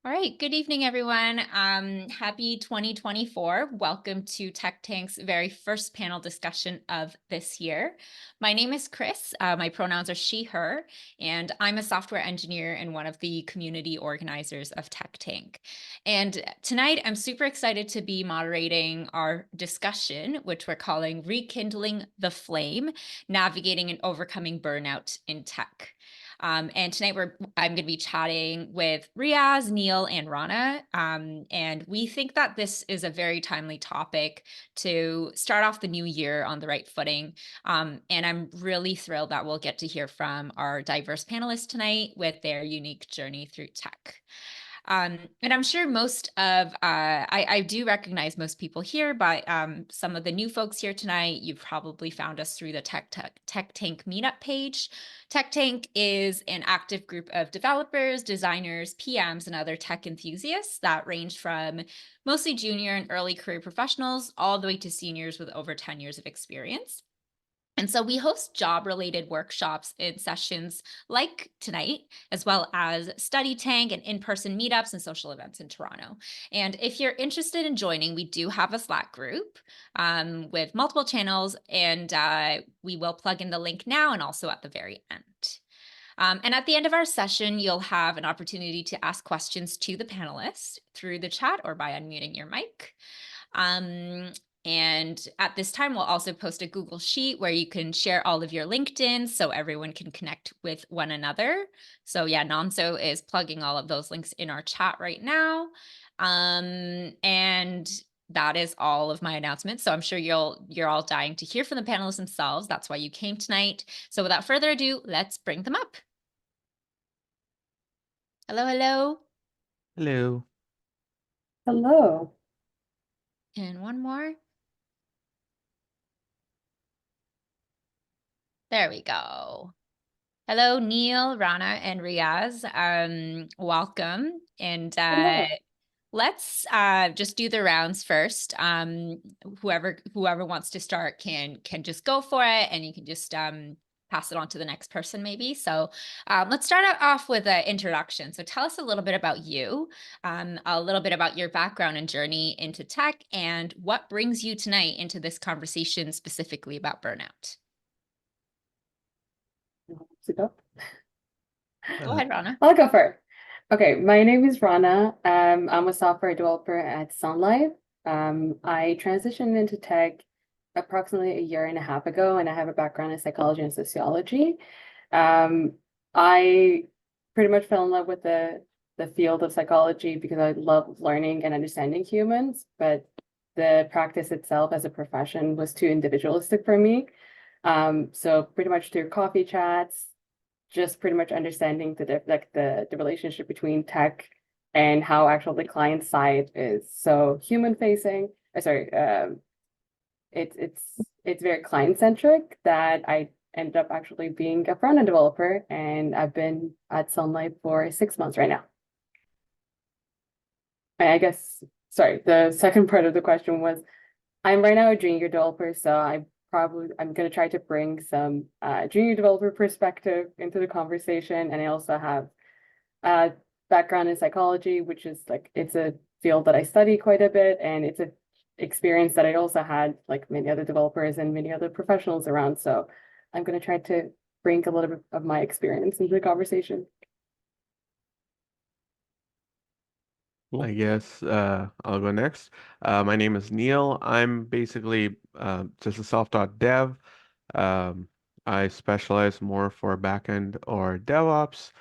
All right, good evening, everyone. Happy 2024. Welcome to Tech Tank's very first panel discussion of this year. My name is Chris. My pronouns are she, her, and I'm a software engineer and one of the community organizers of Tech Tank. And tonight, I'm super excited to be moderating our discussion, which we're calling Rekindling the Flame, Navigating and Overcoming Burnout in Tech. And tonight I'm going to be chatting with Riaz, Neil, and Rana. And we think that this is a very timely topic to start off the new year on the right footing. And I'm really thrilled that we'll get to hear from our diverse panelists tonight with their unique journey through tech. And I'm sure I do recognize most people here, but some of the new folks here tonight, you've probably found us through the Tech Tank meetup page. Tech Tank is an active group of developers, designers, PMs, and other tech enthusiasts that range from mostly junior and early career professionals all the way to seniors with over 10 years of experience. And so we host job-related workshops and sessions like tonight, as well as study tank and in-person meetups and social events in Toronto. And if you're interested in joining, we do have a Slack group with multiple channels, and we will plug in the link now and also at the very end. And at the end of our session, you'll have an opportunity to ask questions to the panelists through the chat or by unmuting your mic. And at this time, we'll also post a Google Sheet where you can share all of your LinkedIn so everyone can connect with one another. So yeah, Nonso is plugging all of those links in our chat right now. And that is all of my announcements. So I'm sure you're all dying to hear from the panelists themselves. That's why you came tonight. So without further ado, let's bring them up. Hello, hello. Hello. Hello. And one more. There we go. Hello, Neil, Rana, and Riaz. Welcome. And let's just do the rounds first. Whoever wants to start can just go for it, and you can just pass it on to the next person maybe. So let's start off with an introduction. So tell us a little bit about you, a little bit about your background and journey into tech, and what brings you tonight into this conversation specifically about burnout. Go ahead, Rana. I'll go first. Okay, my name is Rana. I'm a software developer at Sun Life. I transitioned into tech approximately a year and a half ago, and I have a background in psychology and sociology. I pretty much fell in love with the field of psychology because I love learning and understanding humans, but the practice itself as a profession was too individualistic for me. So pretty much through coffee chats, just pretty much understanding the relationship between tech and how actually the client side is so human facing. It's very client centric that I ended up actually being a front end developer, and I've been at Sunlight for 6 months right now. And I guess, sorry, the second part of the question was, I'm right now a junior developer, so I'm going to try to bring some junior developer perspective into the conversation. And I also have a background in psychology, which is it's a field that I study quite a bit, and it's an experience that I also had like many other developers and many other professionals around. So I'm going to try to bring a little bit of my experience into the conversation. I guess I'll go next. My name is Neil. I'm basically just a self-taught dev. I specialize more for backend or DevOps.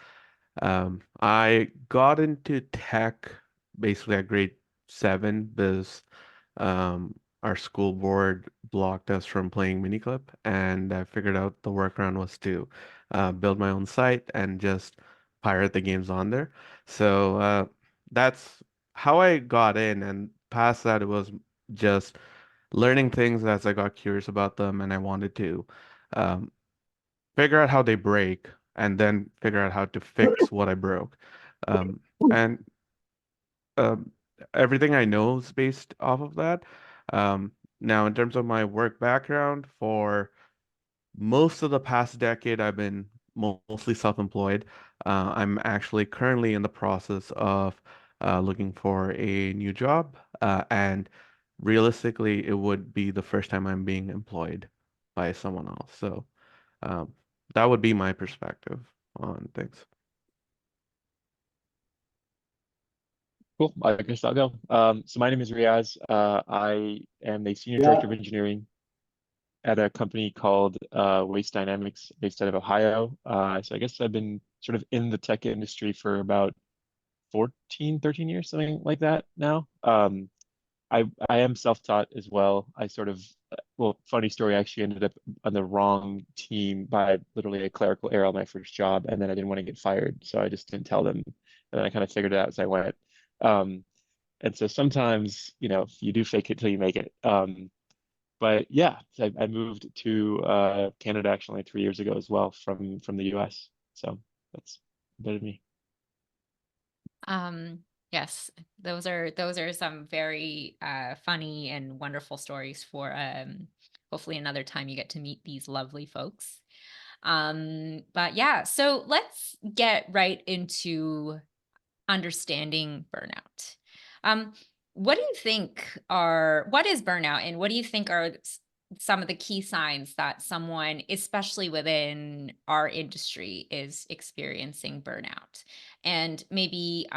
I got into tech basically at grade 7 because um, our school board blocked us from playing Miniclip, and I figured out the workaround was to build my own site and just pirate the games on there. So that's how I got in, and past that, it was just learning things as I got curious about them, and I wanted to um, figure out how they break, and then figure out how to fix what I broke. Um, and um, Everything I know is based off of that. Now, in terms of my work background, for most of the past decade, I've been mostly self-employed. I'm actually currently in the process of looking for a new job, and realistically, it would be the first time I'm being employed by someone else. So um, that would be my perspective on things. Cool. I guess I'll go. So my name is Riaz. I am a senior director of engineering at a company called Waste Dynamics based out of Ohio. So I guess I've been sort of in the tech industry for about 14, 13 years, something like that now. I am self-taught as well. I sort of, well, funny story, I actually ended up on the wrong team by literally a clerical error on my first job, and then I didn't want to get fired, so I just didn't tell them. And then I kind of figured it out as I went. Um, and so sometimes, you do fake it till you make it. But yeah, I moved to Canada actually 3 years ago as well from the US. So that's a bit of me. Yes, those are some very funny and wonderful stories for hopefully another time you get to meet these lovely folks. But yeah, so let's get right into understanding burnout. What is burnout, and what do you think are some of the key signs that someone, especially within our industry, is experiencing burnout? And maybe,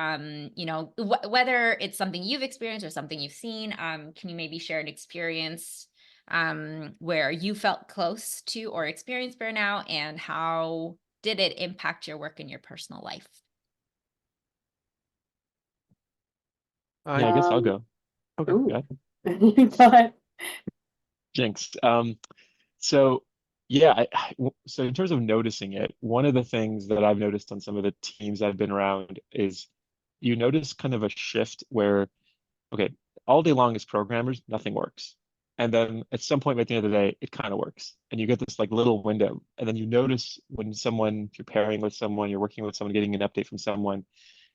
whether it's something you've experienced or something you've seen, can you maybe share an experience where you felt close to or experienced burnout, and how did it impact your work and your personal life? Yeah, I guess I'll go. Okay. Ooh. Go ahead. Go ahead. Jinx. So yeah, so in terms of noticing it, one of the things that I've noticed on some of the teams I've been around is you notice kind of a shift where, okay, all day long as programmers, nothing works. And then at some point at the end of the day, it kind of works. And you get this like little window. And then you notice when you're pairing with someone, you're working with someone, getting an update from someone,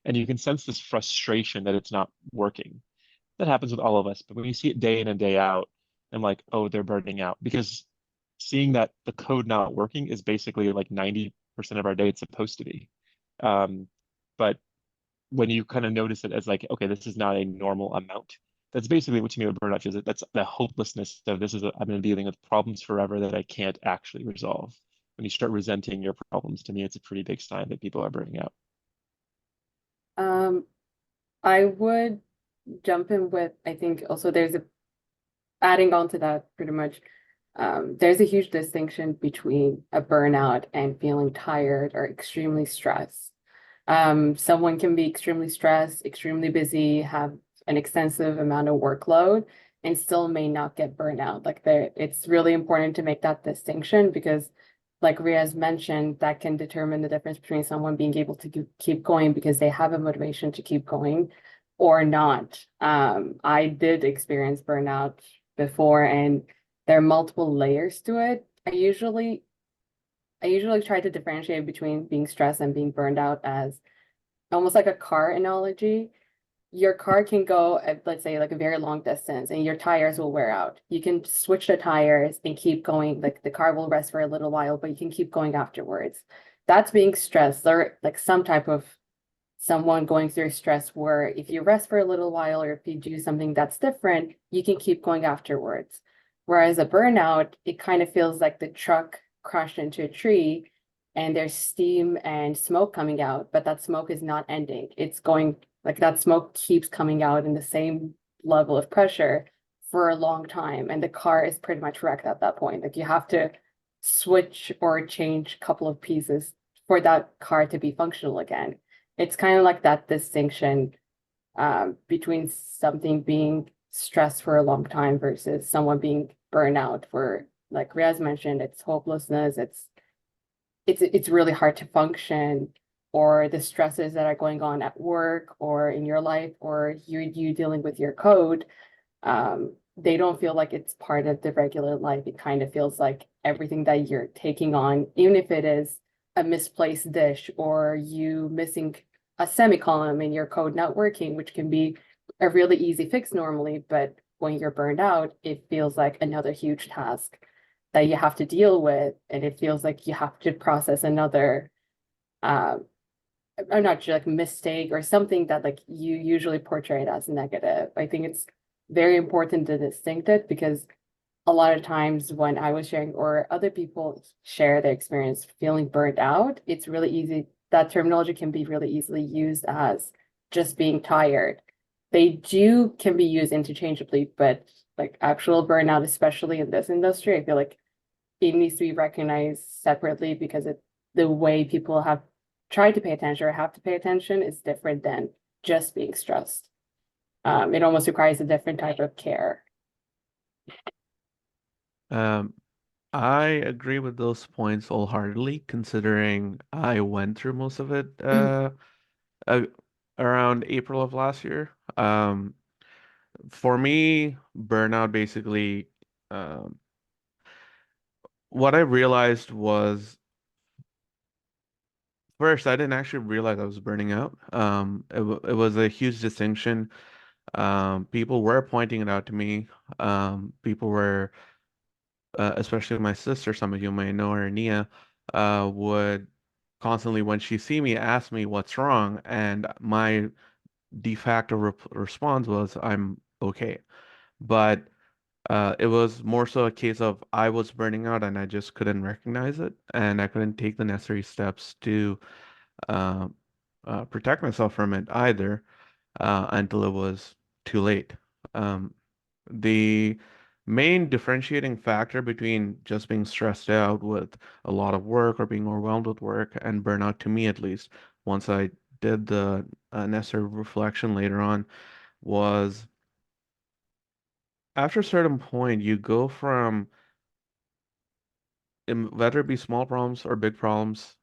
and you can sense this frustration that it's not working. That happens with all of us. But when you see it day in and day out, I'm like, oh, they're burning out. Because seeing that the code not working is basically like 90% of our day it's supposed to be. Um, but when you kind of notice it as like, okay, this is not a normal amount. That's basically what to me what burnout is. That's the hopelessness of I've been dealing with problems forever that I can't actually resolve. When you start resenting your problems, to me, it's a pretty big sign that people are burning out. I would jump in with, I think also adding on to that pretty much, there's a huge distinction between a burnout and feeling tired or extremely stressed. Someone can be extremely stressed, extremely busy, have an extensive amount of workload, and still may not get burnout. It's really important to make that distinction because, like Riaz mentioned, that can determine the difference between someone being able to keep going because they have a motivation to keep going or not. I did experience burnout before, and there are multiple layers to it. I usually try to differentiate between being stressed and being burned out as almost like a car analogy. Your car can go at, let's say, like a very long distance, and your tires will wear out. You can switch the tires and keep going. Like the car will rest for a little while, but you can keep going afterwards. That's being stressed, or like some type of someone going through stress where if you rest for a little while or if you do something that's different, you can keep going afterwards. Whereas a burnout, it kind of feels like the truck crashed into a tree and there's steam and smoke coming out, but that smoke is not ending. It's going like that smoke keeps coming out in the same level of pressure for a long time. And the car is pretty much wrecked at that point. Like you have to switch or change a couple of pieces for that car to be functional again. It's kind of like that distinction between something being stressed for a long time versus someone being burnout where, like Riaz mentioned, it's hopelessness, it's really hard to function, or the stresses that are going on at work or in your life, or you dealing with your code, they don't feel like it's part of the regular life. It kind of feels like everything that you're taking on, even if it is a misplaced dish or you missing a semicolon in your code not working, which can be a really easy fix normally, but when you're burned out, it feels like another huge task that you have to deal with, and it feels like you have to process another I'm not sure, like mistake or something that like you usually portray it as negative. I think it's very important to distinct it because a lot of times when I was sharing or other people share their experience feeling burnt out, it's really easy. That terminology can be really easily used as just being tired. They can be used interchangeably, but like actual burnout, especially in this industry, I feel like it needs to be recognized separately because the way people have tried to pay attention or have to pay attention is different than just being stressed. It almost requires a different type of care. Um, I agree with those points wholeheartedly, considering I went through most of it uh, around April of last year. For me, burnout basically, um, what I realized was first, I didn't actually realize I was burning out. It was a huge distinction. People were pointing it out to me. People were, especially my sister, some of you may know her, Nia, would constantly, when she see me, ask me what's wrong, and my de facto response was, "I'm okay." But it was more so a case of I was burning out and I just couldn't recognize it, and I couldn't take the necessary steps to uh, protect myself from it either until it was too late. Um, the main differentiating factor between just being stressed out with a lot of work or being overwhelmed with work and burnout, to me at least, once I did the necessary reflection later on, was after a certain point, you go from whether it be small problems or big problems,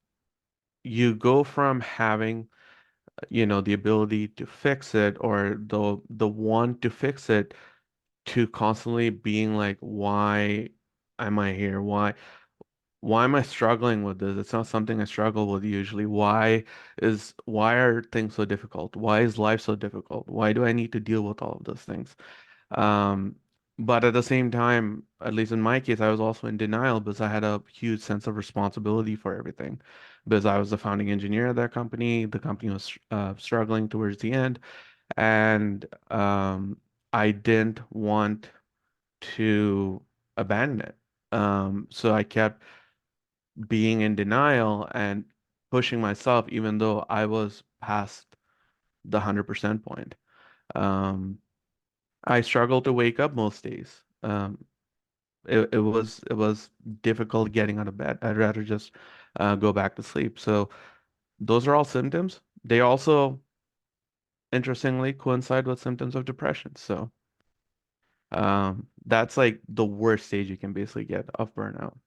you go from having the ability to fix it or the want to fix it to constantly being like, why am I here? Why am I struggling with this? It's not something I struggle with usually. Why are things so difficult? Why is life so difficult? Why do I need to deal with all of those things? Um, but at the same time, at least in my case, I was also in denial because I had a huge sense of responsibility for everything. Because I was the founding engineer of that company. The company was struggling towards the end, and I didn't want to abandon it. So I kept being in denial and pushing myself, even though I was past the 100% point. Um, I struggled to wake up most days. It was difficult getting out of bed. I'd rather just go back to sleep. So those are all symptoms. They also, interestingly, coincide with symptoms of depression. So that's like the worst stage you can basically get of burnout.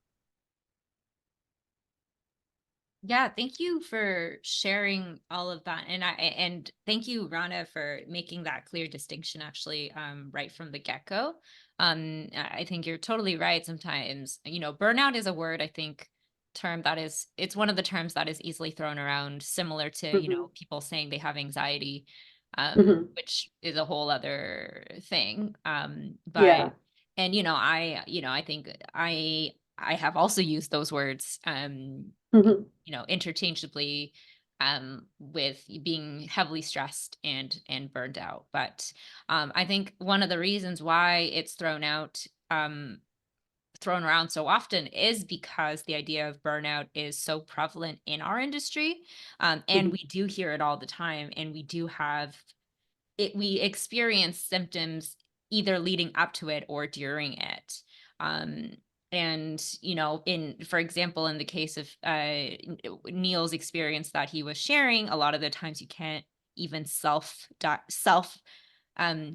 Yeah, thank you for sharing all of that. And thank you, Rana, for making that clear distinction actually right from the get-go. I think you're totally right. Sometimes, burnout is a word, I think, it's one of the terms that is easily thrown around, similar to, Mhm. people saying they have anxiety, Mhm. which is a whole other thing. Yeah. And I think I have also used those words Mhm. interchangeably with being heavily stressed and burned out. But I think one of the reasons why it's thrown around so often is because the idea of burnout is so prevalent in our industry, and Mhm. we do hear it all the time, and we experience symptoms either leading up to it or during it. Um, and for example, in the case of Neil's experience that he was sharing, a lot of the times you can't even self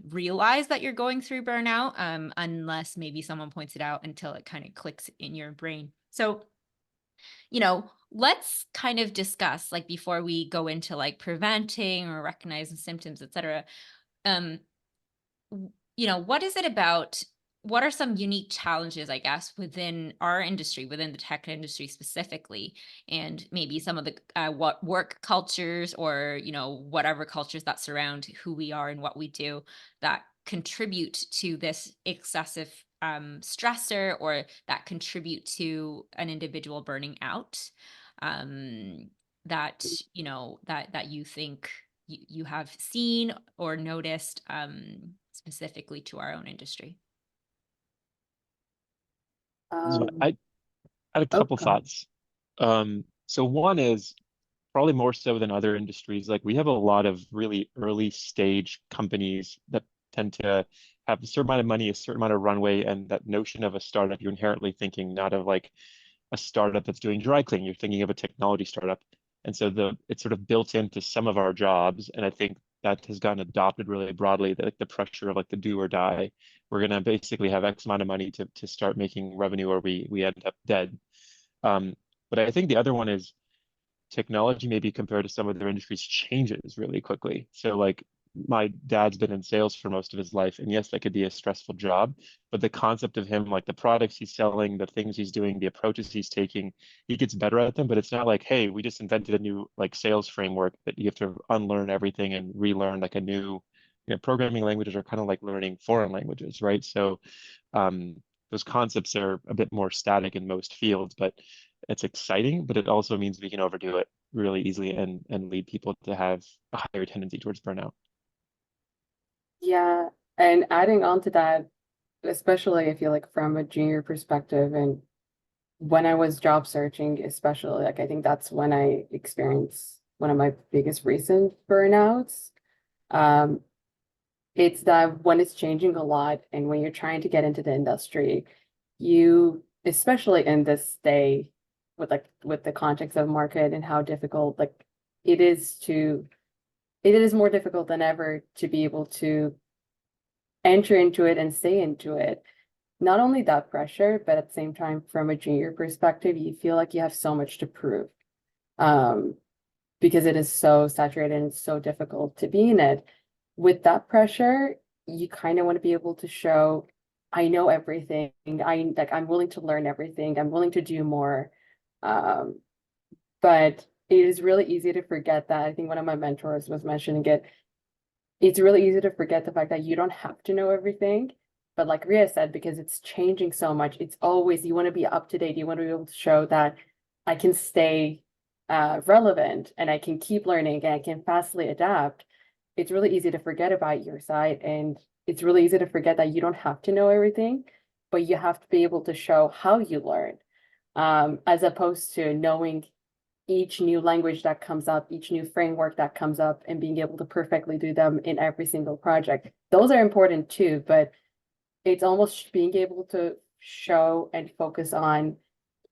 realize that you're going through burnout, unless maybe someone points it out until it kind of clicks in your brain. So let's kind of discuss, like, before we go into like preventing or recognizing symptoms, etc. um what is it about, what are some unique challenges, I guess, within our industry, within the tech industry specifically, and maybe some of the what work cultures, or whatever cultures that surround who we are and what we do, that contribute to this excessive stressor, or that contribute to an individual burning out, um that, you know, that you think you have seen or noticed specifically to our own industry? So Um, I had a oh, couple go ahead. thoughts. So one is probably more so than other industries. Like we have a lot of really early stage companies that tend to have a certain amount of money, a certain amount of runway, and that notion of a startup, you're inherently thinking not of like a startup that's doing dry cleaning, you're thinking of a technology startup. And so it's sort of built into some of our jobs. And I think that has gotten adopted really broadly, that like the pressure of like the do or die. We're gonna basically have X amount of money to start making revenue or we end up dead. Um, but I think the other one is technology maybe compared to some other industries changes really quickly. So like my dad's been in sales for most of his life, and yes, that could be a stressful job, but the concept of him, like the products he's selling, the things he's doing, the approaches he's taking, he gets better at them. But it's not like, hey, we just invented a new like sales framework that you have to unlearn everything and relearn like a new, you know, programming languages are kind of like learning foreign languages, right? So those concepts are a bit more static in most fields, but it's exciting, but it also means we can overdo it really easily and lead people to have a higher tendency towards burnout. Yeah, and adding on to that, especially I feel like from a junior perspective, and when I was job searching, especially, like I think that's when I experienced one of my biggest recent burnouts. Um, it's that when it's changing a lot and when you're trying to get into the industry, you, especially in this day with the context of market and how difficult like it is to it is more difficult than ever to be able to enter into it and stay into it. Not only that pressure, but at the same time, from a junior perspective, you feel like you have so much to prove. Um, because it is so saturated and it's so difficult to be in it. With that pressure, you kind of want to be able to show, I know everything. I'm willing to learn everything. I'm willing to do more. Um, but it is really easy to forget that. I think one of my mentors was mentioning it. It's really easy to forget the fact that you don't have to know everything. But like Ria said, because it's changing so much, it's always you want to be up to date. You want to be able to show that I can stay relevant and I can keep learning and I can fastly adapt. It's really easy to forget about your side, and it's really easy to forget that you don't have to know everything, but you have to be able to show how you learn, as opposed to knowing each new language that comes up, each new framework that comes up, and being able to perfectly do them in every single project. Those are important too, but it's almost being able to show and focus on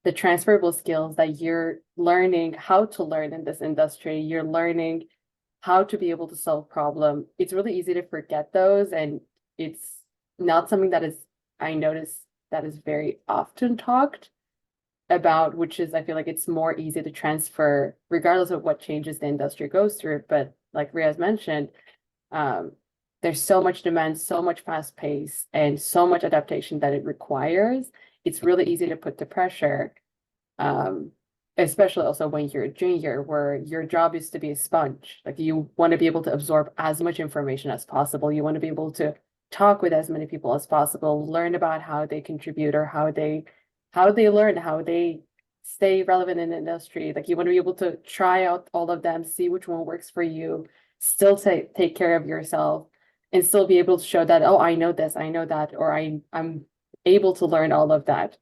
the transferable skills that you're learning how to learn in this industry. You're learning how to be able to solve problem. It's really easy to forget those, and it's not something that is, I notice, that is very often talked about, which is I feel like it's more easy to transfer regardless of what changes the industry goes through. But like Riaz mentioned, um, there's so much demand, so much fast pace, and so much adaptation that it requires. It's really easy to put the pressure, um, especially also when you're a junior, where your job is to be a sponge. Like you want to be able to absorb as much information as possible. You want to be able to talk with as many people as possible, learn about how they contribute or how they learn, how they stay relevant in the industry. Like you want to be able to try out all of them, see which one works for you, still take care of yourself, and still be able to show that, oh, I know this, I know that, or I'm able to learn all of that.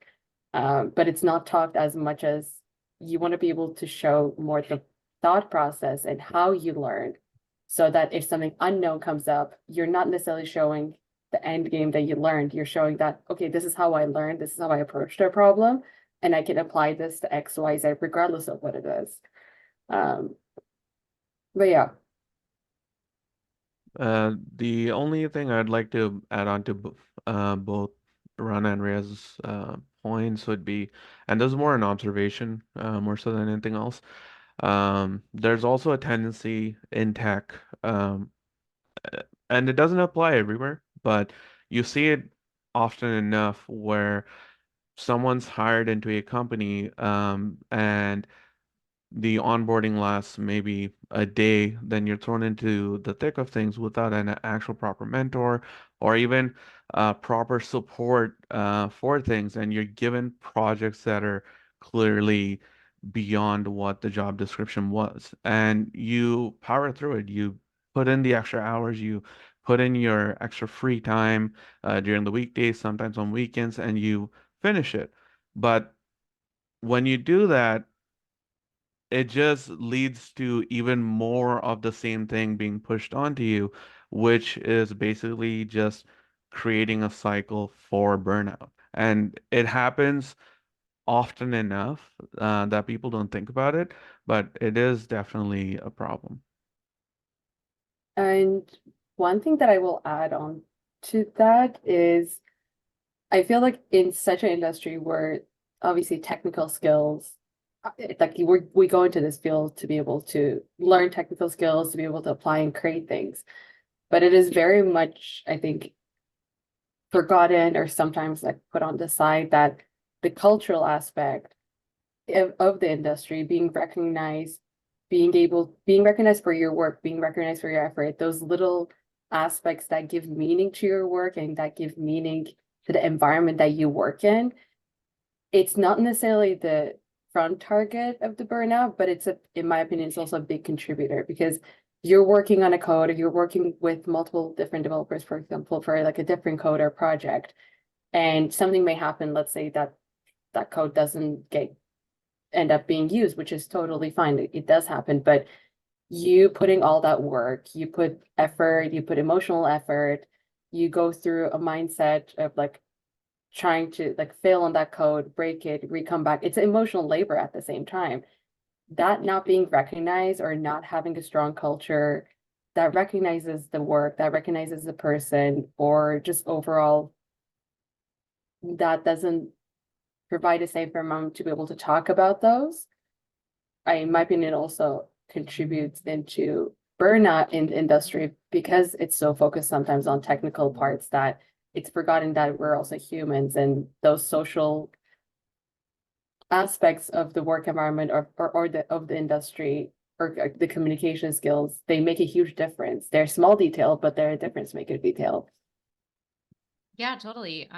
But it's not talked as much as you want to be able to show more the thought process and how you learned, so that if something unknown comes up, you're not necessarily showing the end game that you learned. You're showing that, okay, this is how I learned, this is how I approached a problem, and I can apply this to X, Y, Z, regardless of what it is. Um, but yeah. The only thing I'd like to add on to both Rana and Ria's points would be, and there's more an observation more so than anything else. There's also a tendency in tech, and it doesn't apply everywhere, but you see it often enough where someone's hired into a company, and the onboarding lasts maybe a day, then you're thrown into the thick of things without an actual proper mentor or even proper support for things, and you're given projects that are clearly beyond what the job description was. And you power through it. You put in the extra hours, you put in your extra free time during the weekdays, sometimes on weekends, and you finish it. But when you do that, it just leads to even more of the same thing being pushed onto you, which is basically just creating a cycle for burnout. And it happens often enough that people don't think about it, but it is definitely a problem. And one thing that I will add on to that is I feel like in such an industry where obviously technical skills, like we go into this field to be able to learn technical skills, to be able to apply and create things. But it is very much, I think, forgotten or sometimes like put on the side that the cultural aspect of the industry being recognized, being recognized for your work, being recognized for your effort, those little aspects that give meaning to your work and that give meaning to the environment that you work in. It's not necessarily the front target of the burnout, but in my opinion, it's also a big contributor because you're working on a code or you're working with multiple different developers, for example, for like a different code or project, and something may happen. Let's say that code doesn't end up being used, which is totally fine. It does happen, but you putting all that work, you put effort, you put emotional effort, you go through a mindset of like trying to like fail on that code, break it, re-come back. It's emotional labor at the same time. That not being recognized or not having a strong culture that recognizes the work, that recognizes the person, or just overall that doesn't provide a safe environment to be able to talk about those, in my opinion, also contributes into burnout in the industry because it's so focused sometimes on technical parts that it's forgotten that we're also humans, and those social aspects of the work environment or of the industry or the communication skills, they make a huge difference. They're small detail, but they're a difference maker detail. Yeah, totally.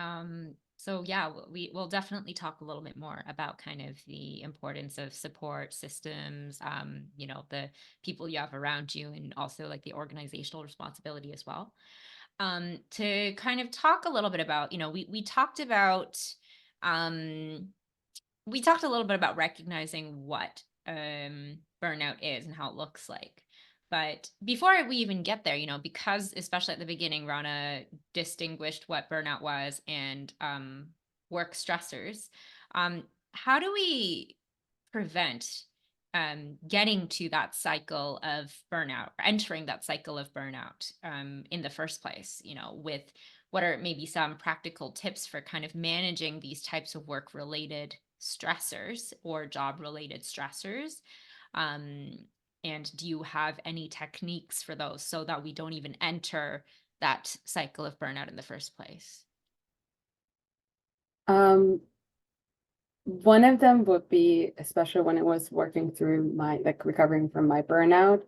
So yeah, we'll definitely talk a little bit more about kind of the importance of support systems, the people you have around you, and also like the organizational responsibility as well. To kind of talk a little bit about, um, we talked a little bit about recognizing what burnout is and how it looks like. But before we even get there, because especially at the beginning, Rana distinguished what burnout was and work stressors, how do we prevent getting to that cycle of burnout, or entering that cycle of burnout in the first place, with what are maybe some practical tips for kind of managing these types of work related stressors or job related stressors? And do you have any techniques for those so that we don't even enter that cycle of burnout in the first place? One of them would be, especially when it was working through my, like recovering from my burnout,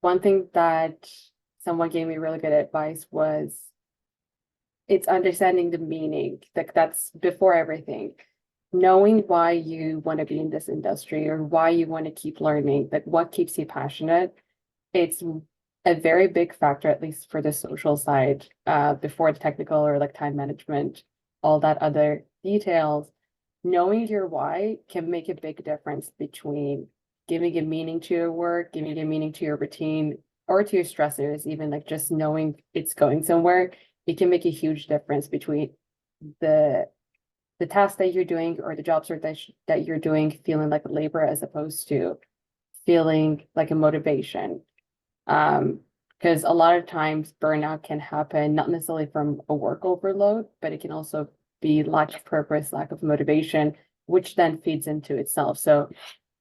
one thing that someone gave me really good advice was it's understanding the meaning. Like that's before everything. Knowing why you want to be in this industry or why you want to keep learning, like what keeps you passionate. It's a very big factor, at least for the social side, before the technical or like time management, all that other details. Knowing your why can make a big difference between giving a meaning to your work, giving a meaning to your routine, or to your stressors, even like just knowing it's going somewhere. It can make a huge difference between the task that you're doing or the job search that you're doing feeling like labor as opposed to feeling like a motivation. Because a lot of times burnout can happen not necessarily from a work overload, but it can also be lack of purpose, lack of motivation, which then feeds into itself. So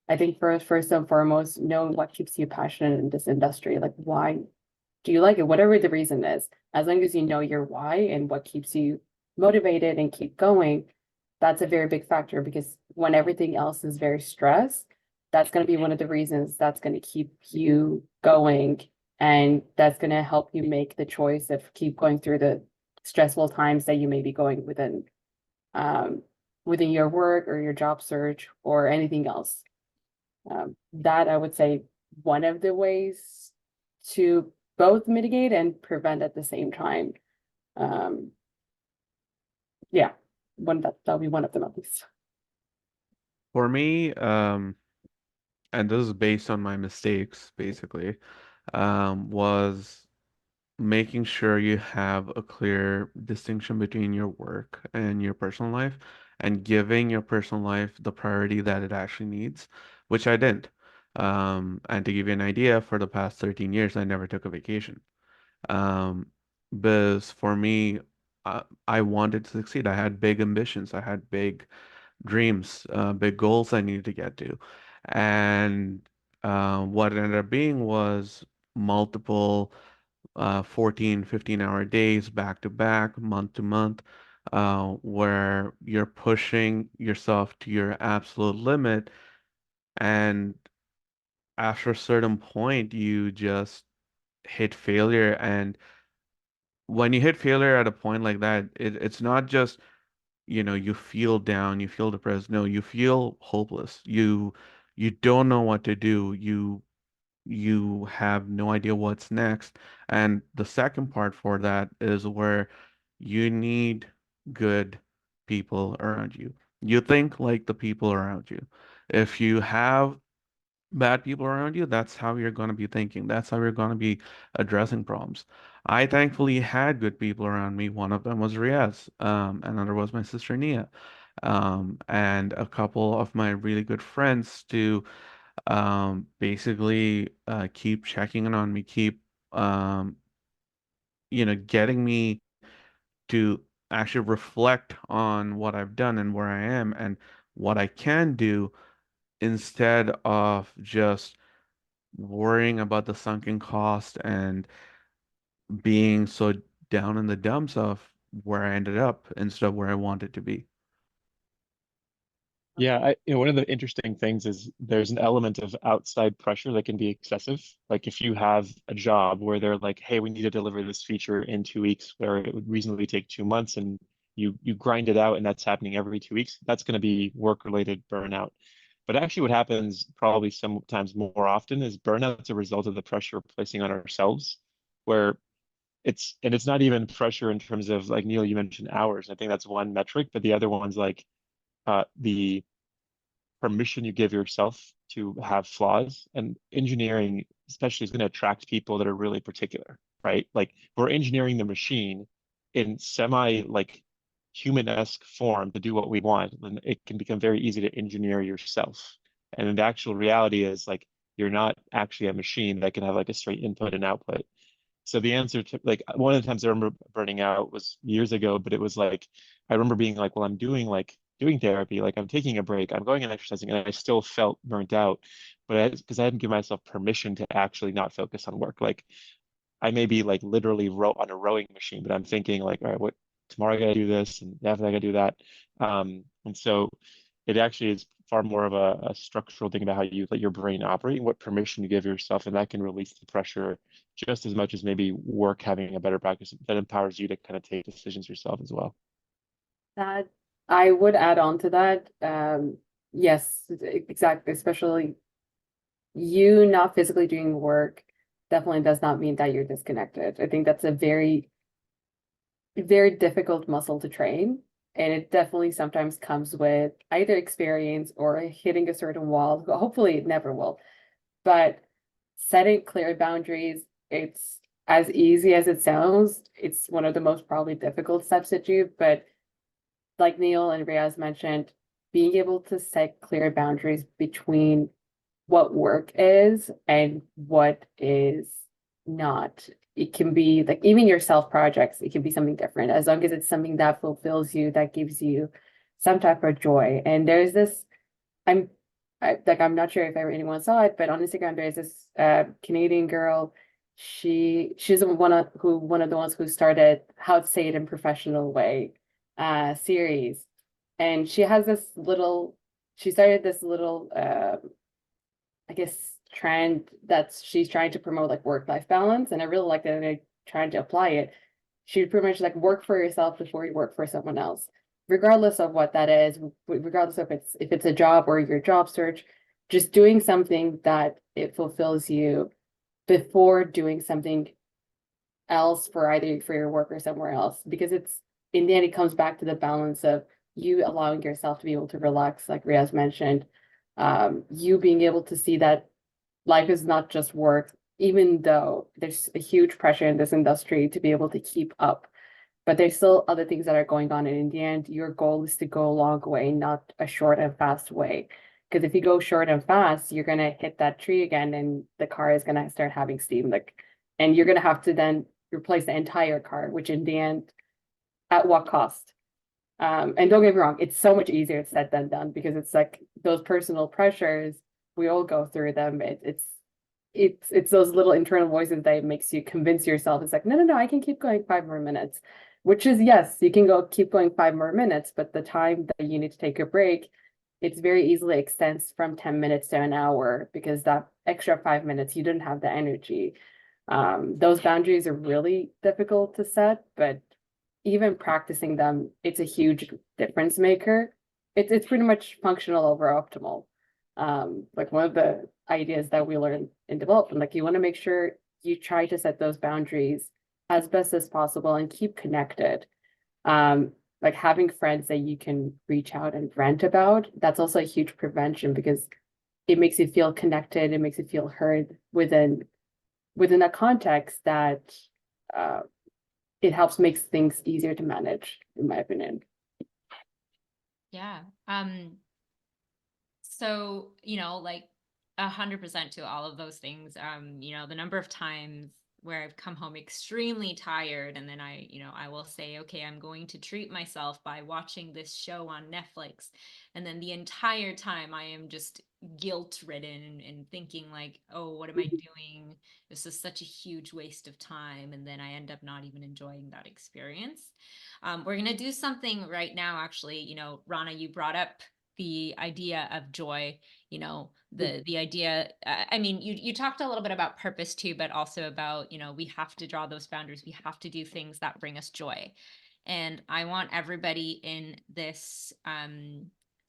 I think first and foremost, knowing what keeps you passionate in this industry, like why do you like it, whatever the reason is, as long as you know your why and what keeps you motivated and keep going, that's a very big factor because when everything else is very stressed, that's going to be one of the reasons that's going to keep you going. And that's going to help you make the choice of keep going through the stressful times that you may be going within your work or your job search or anything else. That I would say one of the ways to both mitigate and prevent at the same time. Yeah, that'll be one of them at least. For me, and this is based on my mistakes, basically, was making sure you have a clear distinction between your work and your personal life and giving your personal life the priority that it actually needs, which I didn't. And to give you an idea, for the past 13 years, I never took a vacation. Um, because for me, I wanted to succeed. I had big ambitions. I had big dreams, big goals I needed to get to. And what it ended up being was multiple 14, 15-hour days back to back, month to month, where you're pushing yourself to your absolute limit. And after a certain point, you just hit failure. And when you hit failure at a point like that, it's not just, you feel down, you feel depressed. No, you feel hopeless. You don't know what to do. You have no idea what's next. And the second part for that is where you need good people around you. You think like the people around you. If you have bad people around you, that's how you're going to be thinking. That's how you're going to be addressing problems. I thankfully had good people around me. One of them was Riaz, another was my sister Nia, and a couple of my really good friends to basically keep checking in on me, keep um, getting me to actually reflect on what I've done and where I am and what I can do instead of just worrying about the sunken cost and being so down in the dumps of where I ended up instead of where I wanted to be. Yeah, one of the interesting things is there's an element of outside pressure that can be excessive. Like if you have a job where they're like, "Hey, we need to deliver this feature in 2 weeks," where it would reasonably take 2 months, and you grind it out, and that's happening every 2 weeks. That's going to be work-related burnout. But actually, what happens probably sometimes more often is burnout's a result of the pressure we're placing on ourselves, where it's not even pressure in terms of like Neil, you mentioned hours. I think that's one metric, but the other one's like the permission you give yourself to have flaws. And engineering, especially, is going to attract people that are really particular, right? Like we're engineering the machine in semi like human-esque form to do what we want, then it can become very easy to engineer yourself. And then the actual reality is like you're not actually a machine that can have like a straight input and output. So the answer to like one of the times I remember burning out was years ago, but it was like I remember being like, well, I'm doing therapy, like I'm taking a break, I'm going and exercising, and I still felt burnt out, but because I hadn't given myself permission to actually not focus on work. Like I may be like literally row on a rowing machine, but I'm thinking like, all right, what tomorrow I gotta do this, and after that I gotta do that. And so it actually is far more of a structural thing about how you let your brain operate and what permission you give yourself, and that can release the pressure just as much as maybe work having a better practice that empowers you to kind of take decisions yourself as well. That I would add on to that. Yes, exactly. Especially you not physically doing work definitely does not mean that you're disconnected. I think that's a very, very difficult muscle to train. And it definitely sometimes comes with either experience or hitting a certain wall. Hopefully it never will. But setting clear boundaries, it's as easy as it sounds. It's one of the most probably difficult steps to do, but like Neil and Riaz mentioned, being able to set clear boundaries between what work is and what is not. It can be like even your self projects, it can be something different as long as it's something that fulfills you, that gives you some type of joy. And there's this, I'm not sure if ever anyone saw it, but on Instagram there's this Canadian girl. She's one of the ones who started How to Say It in Professional Way series. And she started this little I guess trend that she's trying to promote like work-life balance. And I really like that and I trying to apply it. She pretty much like work for yourself before you work for someone else, regardless of what that is, regardless of if it's a job or your job search. just doing something that it fulfills you before doing something else for either for your work or somewhere else, because it's in the end it comes back to the balance of you allowing yourself to be able to relax, like Riaz mentioned, you being able to see that life is not just work, even though there's a huge pressure in this industry to be able to keep up, but there's still other things that are going on, and in the end your goal is to go a long way, not a short and fast way, because if you go short and fast you're going to hit that tree again and the car is going to start having steam, like, and you're going to have to then replace the entire car, which in the end, at what cost? And don't get me wrong, it's so much easier said than done, because it's like those personal pressures, we all go through them. It's those little internal voices that makes you convince yourself. It's like, no, I can keep going 5 more minutes, which is, yes, you can keep going 5 more minutes, but the time that you need to take a break, it's very easily extends from 10 minutes to an hour, because that extra 5 minutes, you didn't have the energy. Those boundaries are really difficult to set, but even practicing them, it's a huge difference maker. It's pretty much functional over optimal. Like one of the ideas that we learned in development, like you want to make sure you try to set those boundaries as best as possible and keep connected. Like having friends that you can reach out and rant about, that's also a huge prevention, because it makes you feel connected, it makes you feel heard within a context that it helps makes things easier to manage, in my opinion. Yeah. So, like 100% to all of those things. The number of times where I've come home extremely tired, and then I will say, okay, I'm going to treat myself by watching this show on Netflix. And then the entire time I am just guilt-ridden and thinking like, oh, what am I doing? This is such a huge waste of time. And then I end up not even enjoying that experience. We're going to do something right now, actually. Rana, you brought up the idea of joy, the idea, I mean, you talked a little bit about purpose too, but also about, we have to draw those boundaries. We have to do things that bring us joy. And I want everybody in this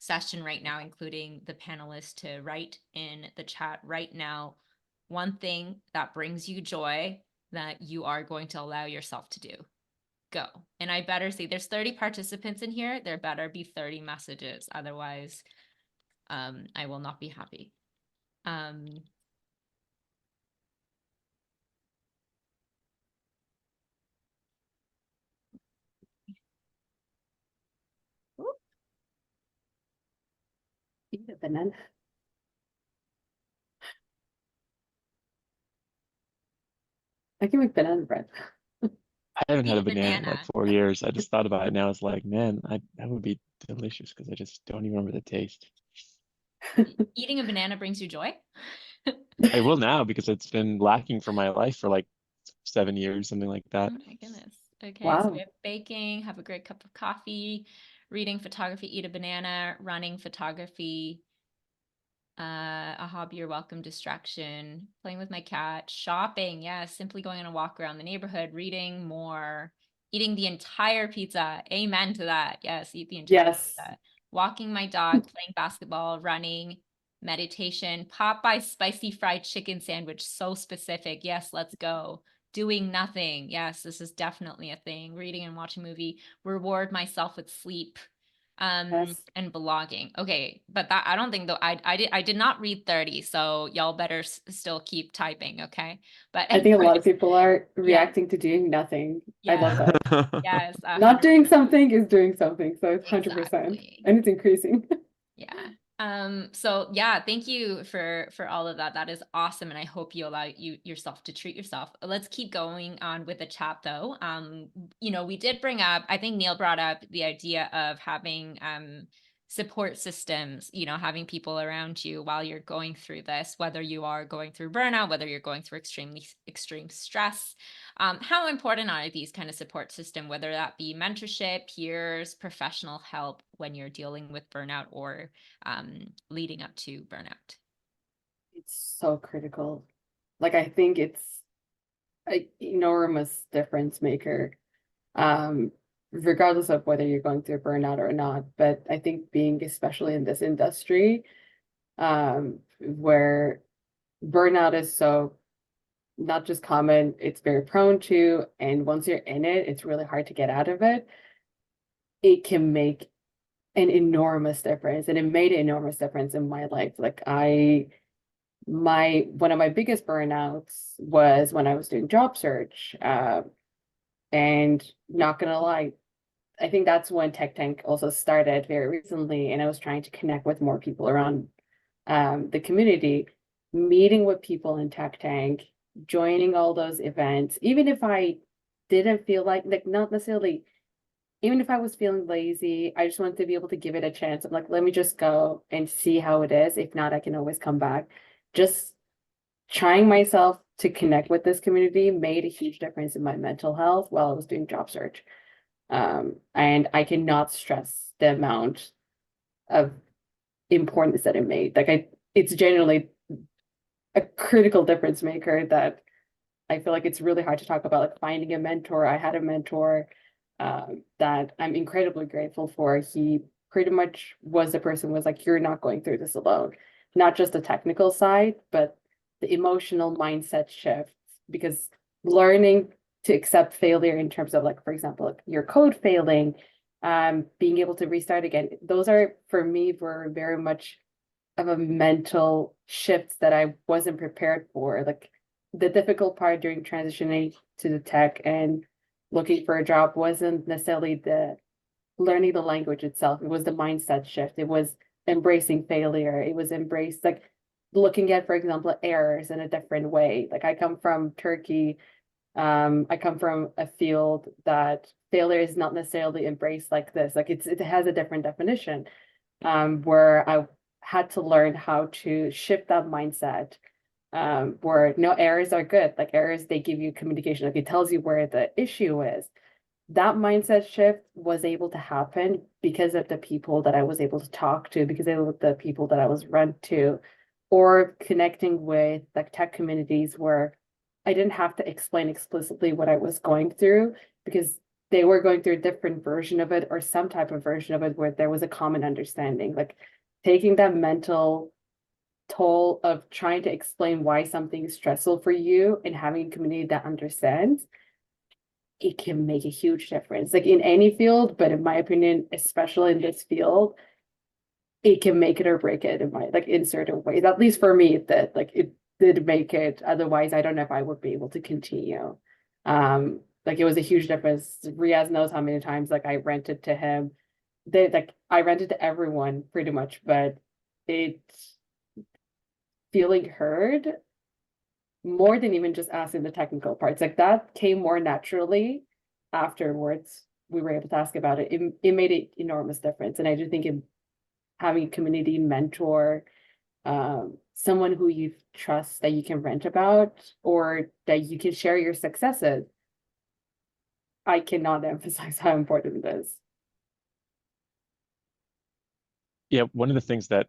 session right now, including the panelists, to write in the chat right now one thing that brings you joy that you are going to allow yourself to do. Go. And I better see, there's 30 participants in here. There better be 30 messages. Otherwise, I will not be happy. Eat a banana. I can make banana bread. I haven't Eat had a a banana in like banana. 4 years. I just thought about it now. It's like, man, that would be delicious because I just don't even remember the taste. Eating a banana brings you joy? I will now because it's been lacking for my life for like 7 years, something like that. Oh my goodness. Okay, so we Wow. have baking, have a great cup of coffee, reading, photography, eat a banana, running, photography, a hobby or welcome distraction, playing with my cat, shopping, yes, simply going on a walk around the neighborhood, reading more, eating the entire pizza. Amen to that. Yes, eat the entire Yes. pizza. Walking my dog, playing basketball, running, meditation, Popeye spicy fried chicken sandwich, so specific. Yes, let's go. Doing nothing. Yes, this is definitely a thing. Reading and watching a movie, reward myself with sleep. Yes. And blogging. Okay, but that I don't think though I did not read 30, so y'all better still keep typing, okay? But I think a lot of anyways, people are yeah, reacting to doing nothing. I yeah, love that. yes, Not doing 100%. something is doing something, so it's 100%. Exactly. And it's increasing. Yeah. So yeah, thank you for all of that. That is awesome. And I hope you allow yourself to treat yourself. Let's keep going on with the chat though. We did bring up, I think Neil brought up the idea of having support systems, having people around you while you're going through this, whether you are going through burnout, whether you're going through extreme stress. How important are these kind of support system, whether that be mentorship, peers, professional help when you're dealing with burnout or leading up to burnout? It's so critical. Like I think it's an enormous difference maker. Regardless of whether you're going through burnout or not. But I think being especially in this industry, where burnout is so not just common, it's very prone to, and once you're in it, it's really hard to get out of it. It can make an enormous difference, and it made an enormous difference in my life. Like one of my biggest burnouts was when I was doing job search. And not gonna lie, I think that's when Tech Tank also started very recently, and I was trying to connect with more people around the community, meeting with people in Tech Tank, joining all those events, even if I didn't feel like not necessarily, even if I was feeling lazy, I just wanted to be able to give it a chance. I'm like, let me just go and see how it is. If not, I can always come back. Just trying myself to connect with this community made a huge difference in my mental health while I was doing job search. And I cannot stress the amount of importance that it made. It's genuinely a critical difference maker that I feel like it's really hard to talk about, like finding a mentor. I had a mentor that I'm incredibly grateful for. He pretty much was the person who was like, you're not going through this alone. Not just the technical side, but the emotional mindset shift, because learning to accept failure in terms of, like, for example, like your code failing, being able to restart again, those are for me were very much of a mental shift that I wasn't prepared for. Like the difficult part during transitioning to the tech and looking for a job wasn't necessarily the learning the language itself. It was the mindset shift. It was embracing failure. It was embraced like looking at, for example, errors in a different way. Like I come from Turkey. I come from a field that failure is not necessarily embraced like this. Like it has a different definition. Where I had to learn how to shift that mindset. Where no errors are good. Like errors, they give you communication. Like it tells you where the issue is. That mindset shift was able to happen because of the people that I was able to talk to, because of the people that I was run to, or connecting with like tech communities where I didn't have to explain explicitly what I was going through, because they were going through a different version of it or some type of version of it where there was a common understanding. Like taking that mental toll of trying to explain why something is stressful for you and having a community that understands, it can make a huge difference. Like in any field, but in my opinion, especially in this field, it can make it or break it in my, like, in certain ways. At least for me, that like it did make it. Otherwise, I don't know if I would be able to continue. Like it was a huge difference. Riaz knows how many times like I rented to him. I rented to everyone pretty much, but it feeling heard more than even just asking the technical parts. Like that came more naturally afterwards. We were able to ask about it. It made an enormous difference. And I do think having a community mentor, someone who you trust that you can rant about or that you can share your successes, I cannot emphasize how important it is. Yeah, one of the things that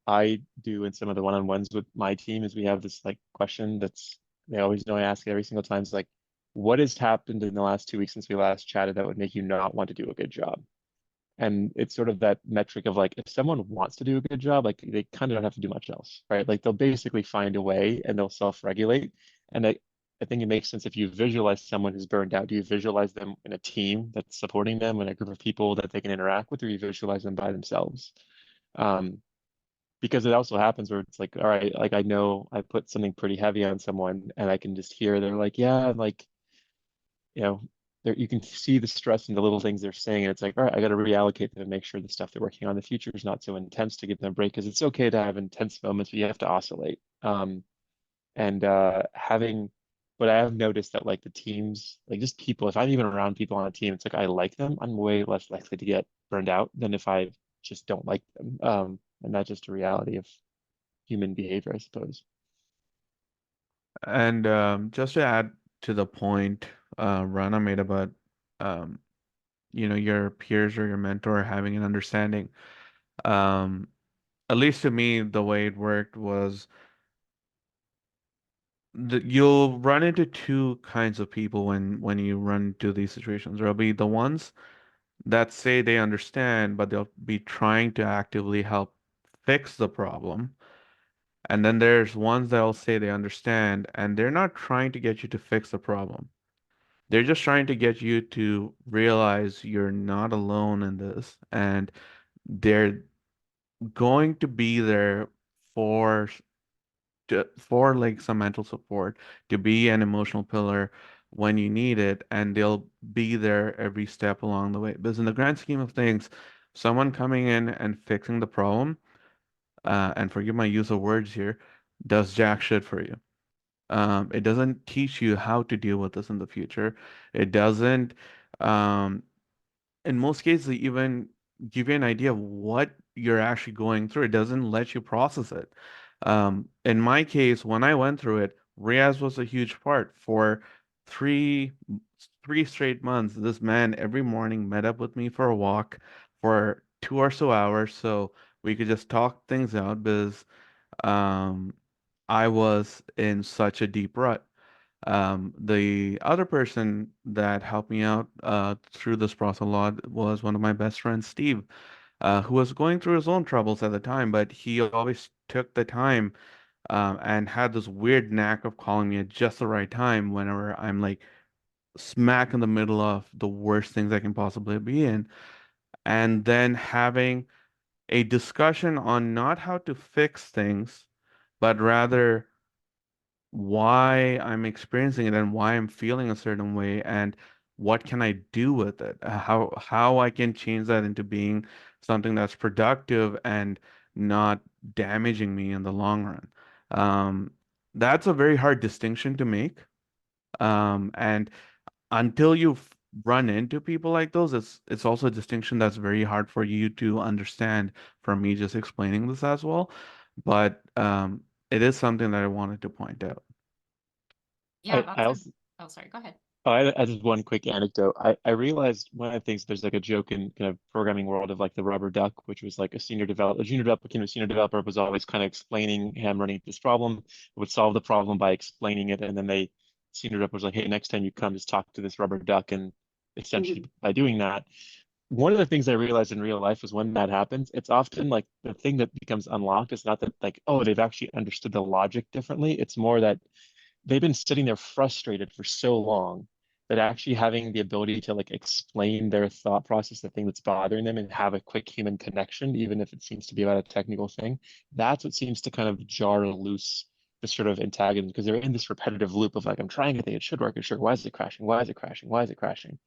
I do in some of the one-on-ones with my team is we have this like question that's they always know I ask it every single time. It's like, what has happened in the last 2 weeks since we last chatted that would make you not want to do a good job? And it's sort of that metric of like, if someone wants to do a good job, like they kind of don't have to do much else, right? Like they'll basically find a way and they'll self-regulate. And I think it makes sense if you visualize someone who's burned out. Do you visualize them in a team that's supporting them and a group of people that they can interact with, or you visualize them by themselves? Um, because it also happens where it's like, all right, like I know I put something pretty heavy on someone and I can just hear they're like, yeah, like, you know, there you can see the stress in the little things they're saying. And it's like, all right, I got to reallocate them and make sure the stuff they're working on in the future is not so intense to give them a break. Because it's okay to have intense moments, but you have to oscillate. And having, but I have noticed that like the teams, like just people, if I'm even around people on a team, it's like I like them, I'm way less likely to get burned out than if I just don't like them. And that's just a reality of human behavior, I suppose. And just to add to the point Rana made about um, your peers or your mentor having an understanding. Um, at least to me, the way it worked was you'll run into two kinds of people when you run into these situations. There'll be the ones that say they understand, but they'll be trying to actively help fix the problem. And then there's ones that'll say they understand, and they're not trying to get you to fix the problem. They're just trying to get you to realize you're not alone in this, and they're going to be there for for like some mental support, to be an emotional pillar when you need it, and they'll be there every step along the way. Because in the grand scheme of things, someone coming in and fixing the problem, and forgive my use of words here, does jack shit for you. It doesn't teach you how to deal with this in the future. It doesn't, um, in most cases, even give you an idea of what you're actually going through. It doesn't let you process it. In my case, when I went through it, Riaz was a huge part. For three three straight months, this man every morning met up with me for a walk for 2 or so hours, so we could just talk things out because um, I was in such a deep rut. The other person that helped me out through this process a lot was one of my best friends, Steve, who was going through his own troubles at the time, but he always took the time and had this weird knack of calling me at just the right time whenever I'm like smack in the middle of the worst things I can possibly be in, and then having a discussion on not how to fix things, but rather why I'm experiencing it and why I'm feeling a certain way and what can I do with it? How I can change that into being something that's productive and not damaging me in the long run. Um, that's a very hard distinction to make. And until you've run into people like those, it's also a distinction that's very hard for you to understand from me just explaining this as well. But it is something that I wanted to point out. Yeah, I that's a, also oh, sorry, go ahead. I just one quick anecdote. I realized one of the things there's like a joke in kind of programming world of like the rubber duck, which was like a junior developer became a senior developer, was always kind of explaining, hey, I'm running into this problem, would solve the problem by explaining it, and then senior developer was like, hey, next time you come, just talk to this rubber duck, and essentially Mhm. by doing that, one of the things I realized in real life is when that happens, it's often like the thing that becomes unlocked is not that like, oh, they've actually understood the logic differently. It's more that they've been sitting there frustrated for so long that actually having the ability to like explain their thought process, the thing that's bothering them, and have a quick human connection, even if it seems to be about a technical thing, that's what seems to kind of jar loose the sort of antagonism because they're in this repetitive loop of like, I'm trying to think it should work, it should. Why is it crashing? Why is it crashing? Why is it crashing?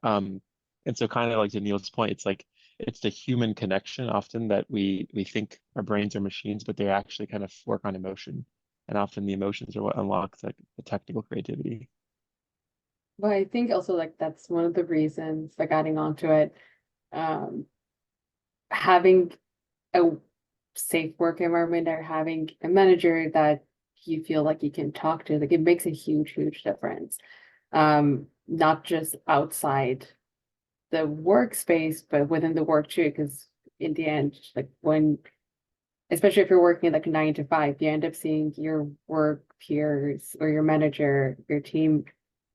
Um, and so kind of like to Neil's point, it's like it's the human connection often that we think our brains are machines, but they actually kind of work on emotion. And often the emotions are what unlocks like the technical creativity. But I think also like that's one of the reasons, like adding on to it, um, having a safe work environment or having a manager that you feel like you can talk to, like it makes a huge, huge difference. Not just outside the workspace, but within the work too, because in the end, like when, especially if you're working like a 9 to 5, you end up seeing your work peers or your manager, your team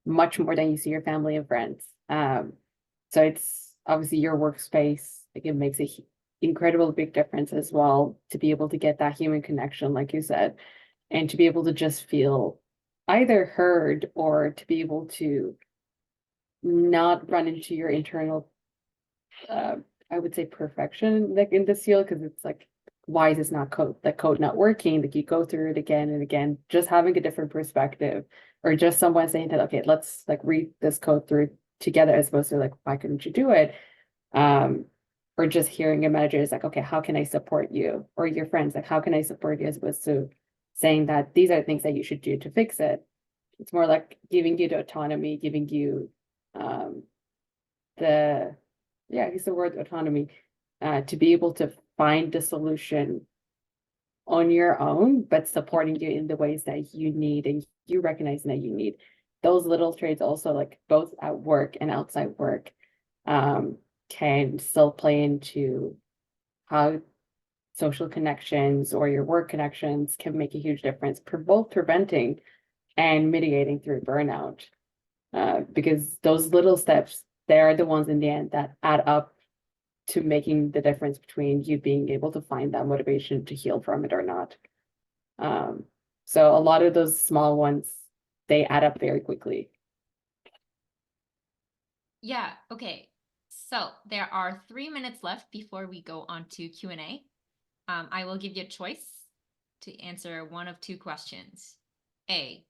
much more than you see your family and friends. So it's obviously your workspace, like it makes a incredible big difference as well to be able to get that human connection, like you said, and to be able to just feel either heard or to be able to not run into your internal I would say perfection like in this field because it's like why is this not code not working? Like you go through it again and again, just having a different perspective or just someone saying that okay, let's like read this code through together as opposed to like why couldn't you do it? Um or just hearing a manager is like, okay, how can I support you? Or your friends, like how can I support you as opposed to saying that these are things that you should do to fix it. It's more like giving you the autonomy, giving you um the yeah, I guess the word autonomy, to be able to find the solution on your own, but supporting you in the ways that you need and you recognize that you need. Those little traits also like both at work and outside work can still play into how social connections or your work connections can make a huge difference for both preventing and mitigating through burnout. Because those little steps, they're the ones in the end that add up to making the difference between you being able to find that motivation to heal from it or not. So a lot of those small ones, they add up very quickly. Yeah, okay. So there are 3 minutes left before we go on to Q&A. I will give you a choice to answer one of two questions. A,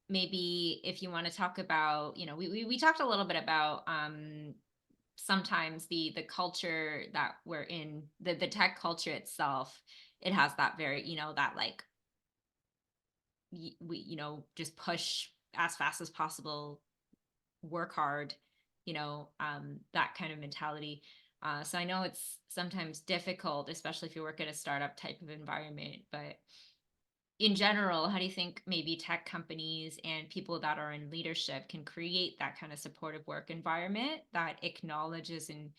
maybe if you want to talk about, we talked a little bit about sometimes the culture that we're in, the tech culture itself, it has that very, that like we, just push as fast as possible, work hard, that kind of mentality. So I know it's sometimes difficult, especially if you work at a startup type of environment, but in general, how do you think maybe tech companies and people that are in leadership can create that kind of supportive work environment that acknowledges and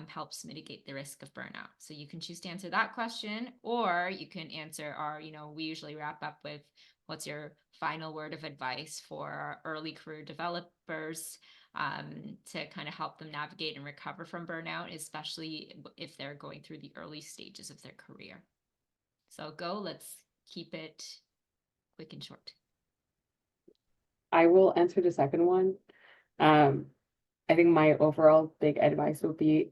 helps mitigate the risk of burnout? So you can choose to answer that question, or you can answer our, we usually wrap up with what's your final word of advice for our early career developers to kind of help them navigate and recover from burnout, especially if they're going through the early stages of their career. So let's keep it quick and short. I will answer the second one. I think my overall big advice would be,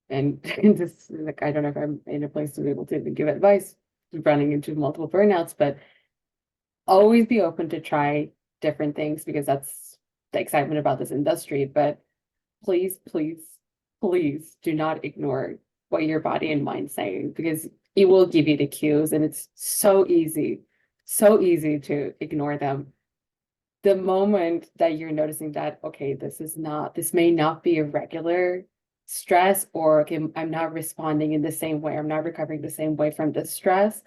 and this like I don't know if I'm in a place to be able to give advice running into multiple burnouts, but always be open to try different things because that's the excitement about this industry. But please, please, please do not ignore what your body and mind saying, because it will give you the cues, and it's so easy to ignore them. The moment that you're noticing that, okay, this may not be a regular stress, or okay, I'm not responding in the same way, I'm not recovering the same way from this stress,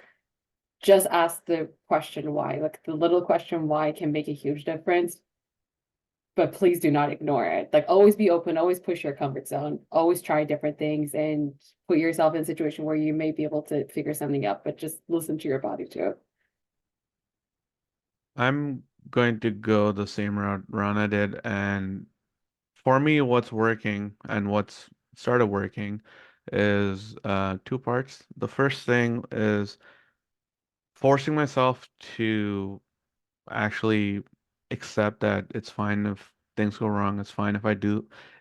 just ask the question why. Like the little question why can make a huge difference. But please do not ignore it. Like always be open, always push your comfort zone, always try different things and put yourself in a situation where you may be able to figure something out, but just listen to your body too. I'm going to go the same route Rana did, and for me, what's working and what's started working is two parts. The first thing is forcing myself to actually accept that it's fine if things go wrong. It's fine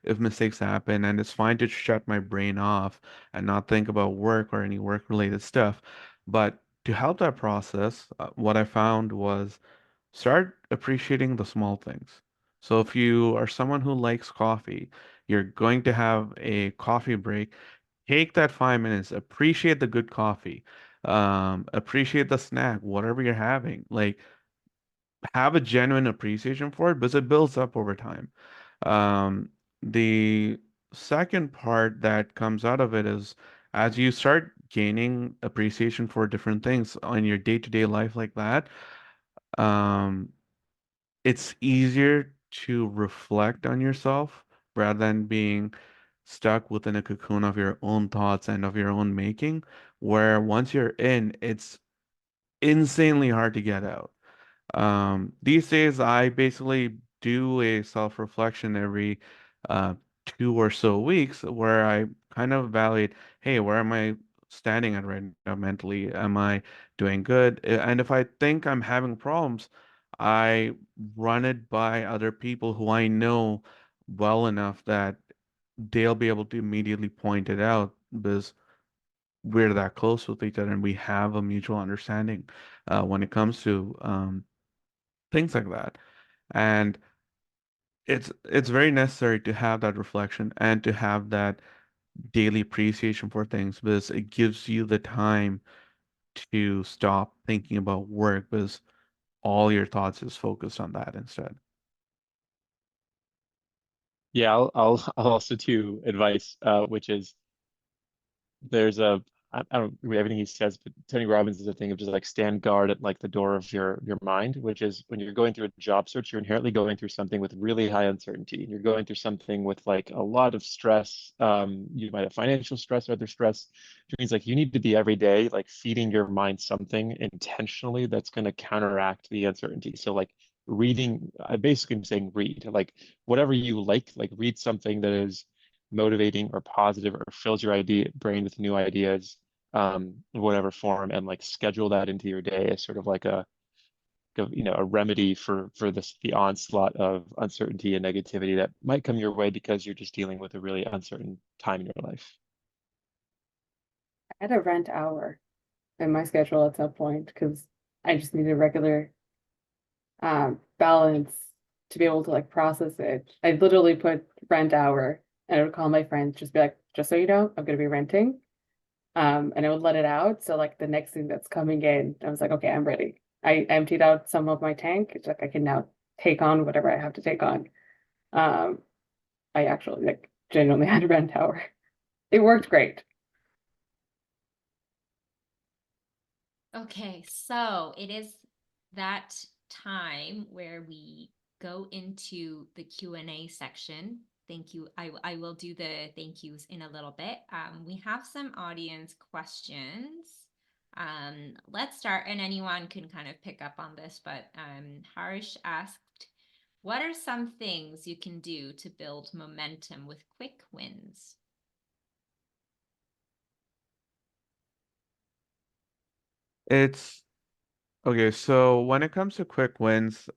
if mistakes happen, and it's fine to shut my brain off and not think about work or any work related stuff. But to help that process, what I found was start appreciating the small things. So if you are someone who likes coffee, you're going to have a coffee break. Take that 5 minutes, appreciate the good coffee, appreciate the snack, whatever you're having. Like, have a genuine appreciation for it because it builds up over time. The second part that comes out of it is as you start gaining appreciation for different things on your day-to-day life like that, um, it's easier to reflect on yourself rather than being stuck within a cocoon of your own thoughts and of your own making, where once you're in, it's insanely hard to get out. These days, I basically do a self-reflection every uh, 2 or so weeks where I kind of evaluate, hey, where am I standing at right now mentally? Am I doing good? And if I think I'm having problems, I run it by other people who I know well enough that they'll be able to immediately point it out because we're that close with each other and we have a mutual understanding when it comes to things like that. And it's very necessary to have that reflection and to have that daily appreciation for things because it gives you the time to stop thinking about work because all your thoughts is focused on that instead. Yeah, I'll also do advice, which is there's I don't agree with everything he says, but Tony Robbins is a thing of just like stand guard at like the door of your mind, which is when you're going through a job search, you're inherently going through something with really high uncertainty. You're going through something with like a lot of stress. You might have financial stress or other stress, which means like you need to be every day like feeding your mind something intentionally that's going to counteract the uncertainty. So like reading, I basically am saying read, like whatever you like read something that is motivating or positive or fills your idea brain with new ideas. in whatever form, and like schedule that into your day as sort of like a remedy for the onslaught of uncertainty and negativity that might come your way because you're just dealing with a really uncertain time in your life. I had a rent hour in my schedule at some point because I just needed regular balance to be able to like process it. I literally put rent hour and I would call my friends, just be like, just so you know, I'm gonna be renting. And I would let it out. So like the next thing that's coming in, I was like, okay, I'm ready. I emptied out some of my tank. It's like I can now take on whatever I have to take on. Um, I actually like genuinely had a rent hour. It worked great. Okay, so it is that time where we go into the Q&A section. Thank you. I will do the thank yous in a little bit. We have some audience questions. Let's start, and anyone can kind of pick up on this, but Harsh asked, what are some things you can do to build momentum with quick wins? It's okay. So when it comes to quick wins,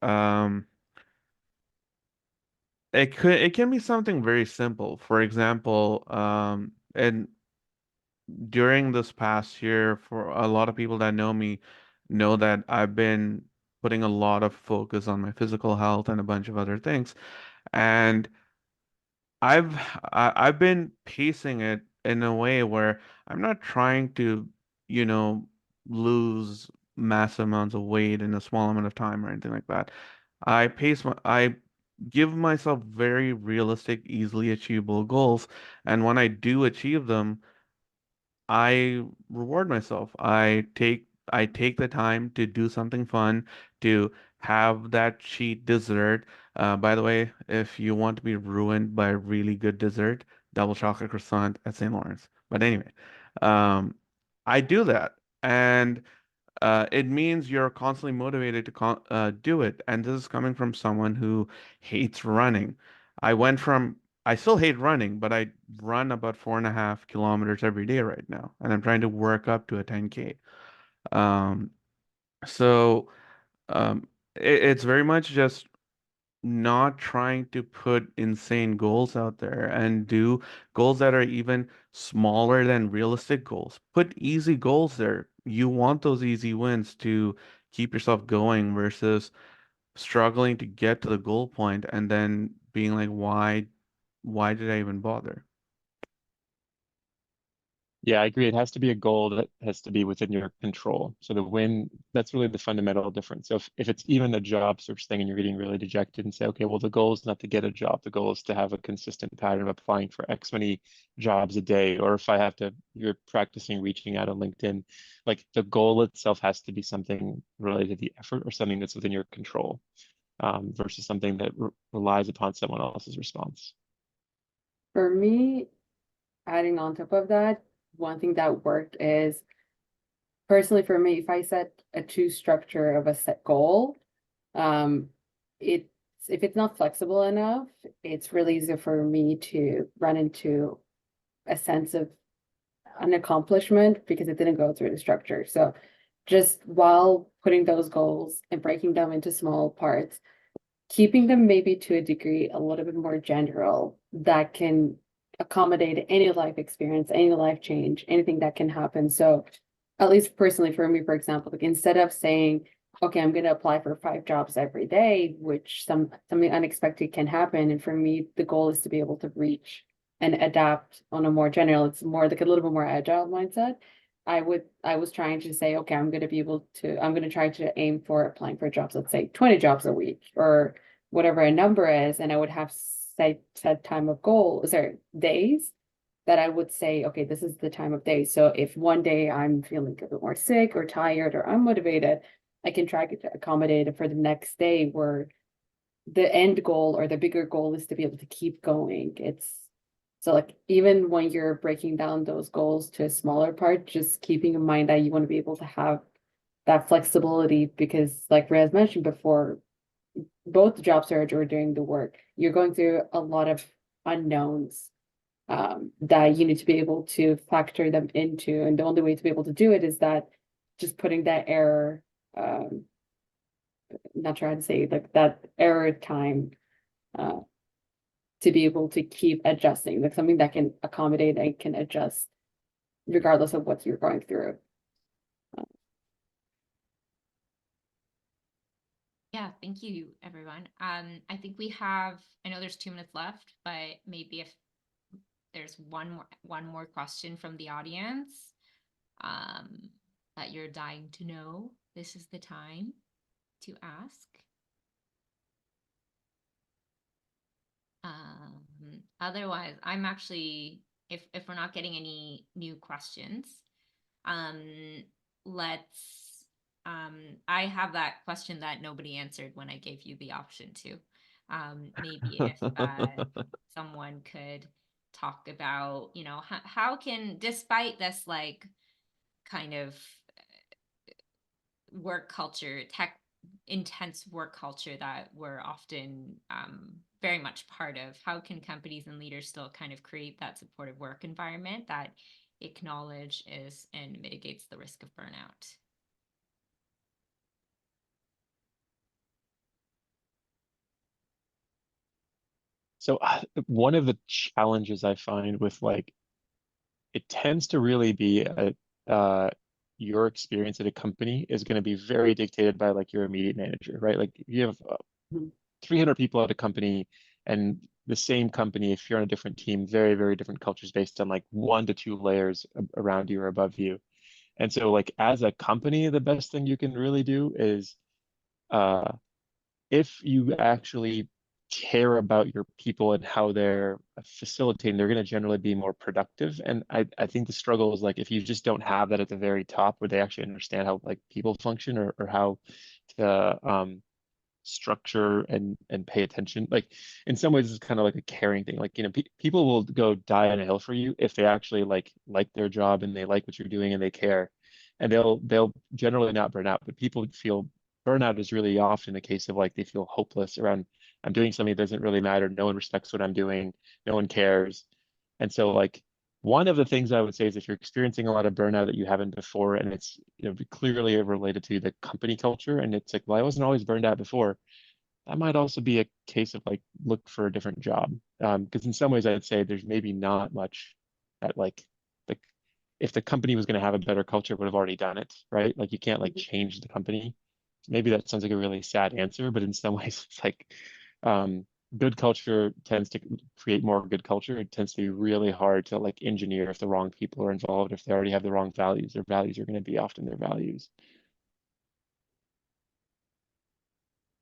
it can be something very simple. For example, and during this past year, for a lot of people that know me, know that I've been putting a lot of focus on my physical health and a bunch of other things. And I've I've been pacing it in a way where I'm not trying to, you know, lose massive amounts of weight in a small amount of time or anything like that. I give myself very realistic, easily achievable goals, and when I do achieve them, I reward myself. I take the time to do something fun, to have that cheat dessert. By the way, if you want to be ruined by a really good dessert, double chocolate croissant at St. Lawrence. But anyway, um, I do that, and it means you're constantly motivated to do it. And this is coming from someone who hates running. I still hate running, but I run about 4.5 kilometers every day right now, and I'm trying to work up to a 10K. Um, so it's very much just not trying to put insane goals out there and do goals that are even smaller than realistic goals. Put easy goals there. You want those easy wins to keep yourself going versus struggling to get to the goal point and then being like, why did I even bother? Yeah, I agree. It has to be a goal that has to be within your control. So the win, that's really the fundamental difference. So if it's even a job search thing and you're getting really dejected and say, okay, well, the goal is not to get a job. The goal is to have a consistent pattern of applying for X many jobs a day. Or if I have to, you're practicing reaching out on LinkedIn, like the goal itself has to be something related to the effort or something that's within your control, versus something that relies upon someone else's response. For me, adding on top of that, one thing that worked is personally for me, if I set a true structure of a set goal, um, it's if it's not flexible enough, it's really easy for me to run into a sense of an accomplishment because it didn't go through the structure. So just while putting those goals and breaking them into small parts, keeping them maybe to a degree a little bit more general that can accommodate any life experience, any life change, anything that can happen. So at least personally for me, for example, like instead of saying, okay, I'm going to apply for 5 jobs every day, which something unexpected can happen. And for me, the goal is to be able to reach and adapt on a more general, it's more like a little bit more agile mindset. I was trying to say, okay, I'm going to try to aim for applying for jobs, let's say 20 jobs a week or whatever a number is. And I would have set time of goal, sorry, days that I would say, okay, this is the time of day. So if one day I'm feeling a bit more sick or tired or unmotivated, I can try to accommodate it for the next day where the end goal or the bigger goal is to be able to keep going. It's so like even when you're breaking down those goals to a smaller part, just keeping in mind that you want to be able to have that flexibility because like Reyes mentioned before, both the job search or doing the work, you're going through a lot of unknowns that you need to be able to factor them into. And the only way to be able to do it is that just putting that error, not sure how to say, like that error time to be able to keep adjusting, like something that can accommodate and can adjust regardless of what you're going through. Yeah, thank you, everyone. I think we have, I know there's 2 minutes left, but maybe if there's one more question from the audience that you're dying to know, this is the time to ask. Otherwise, I'm actually, if we're not getting any new questions, let's, I have that question that nobody answered when I gave you the option to. Maybe if someone could talk about, you know, how can, despite this like kind of work culture, intense work culture that we're often very much part of, how can companies and leaders still kind of create that supportive work environment that acknowledges and mitigates the risk of burnout? So one of the challenges I find with like, it tends to really be your experience at a company is going to be very dictated by like your immediate manager, right? Like you have 300 people at a company, and the same company, if you're on a different team, very, very different cultures based on like 1 to 2 layers around you or above you. And so like as a company, the best thing you can really do is uh, if you actually care about your people and how they're facilitating, they're going to generally be more productive. And I think the struggle is like if you just don't have that at the very top where they actually understand how like people function or how to structure and pay attention. Like in some ways, it's kind of like a caring thing. Like, you know, people will go die on a hill for you if they actually like their job and they like what you're doing and they care, and they'll generally not burn out. But people feel burnout is really often a case of like they feel hopeless around I'm doing something that doesn't really matter. No one respects what I'm doing. No one cares. And so like one of the things I would say is if you're experiencing a lot of burnout that you haven't before, and it's clearly related to the company culture, and it's like, well, I wasn't always burned out before. That might also be a case of like look for a different job. Because in some ways, I'd say there's maybe not much that like the if the company was going to have a better culture, would have already done it, right? Like you can't like change the company. Maybe that sounds like a really sad answer, but in some ways, it's like um, good culture tends to create more good culture. It tends to be really hard to like engineer if the wrong people are involved, if they already have the wrong values. Their values are going to be often their values.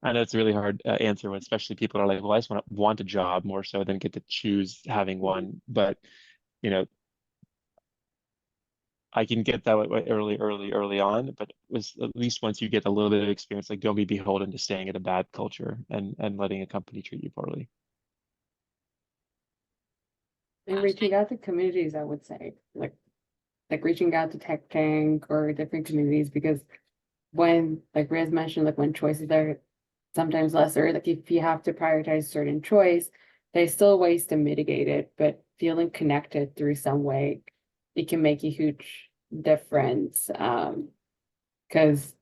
I know it's a really hard answer when especially people are like, well, I just want a job more so than get to choose having one. But, you know, I can get that way early on, but was at least once you get a little bit of experience, like don't be beholden to staying at a bad culture and letting a company treat you poorly. And reaching out to communities, I would say, like reaching out to Tech Tank or different communities, because when, like Riaz mentioned, like when choices are sometimes lesser, like if you have to prioritize certain choice, there's still ways to mitigate it, but feeling connected through some way, it can make a huge difference. Because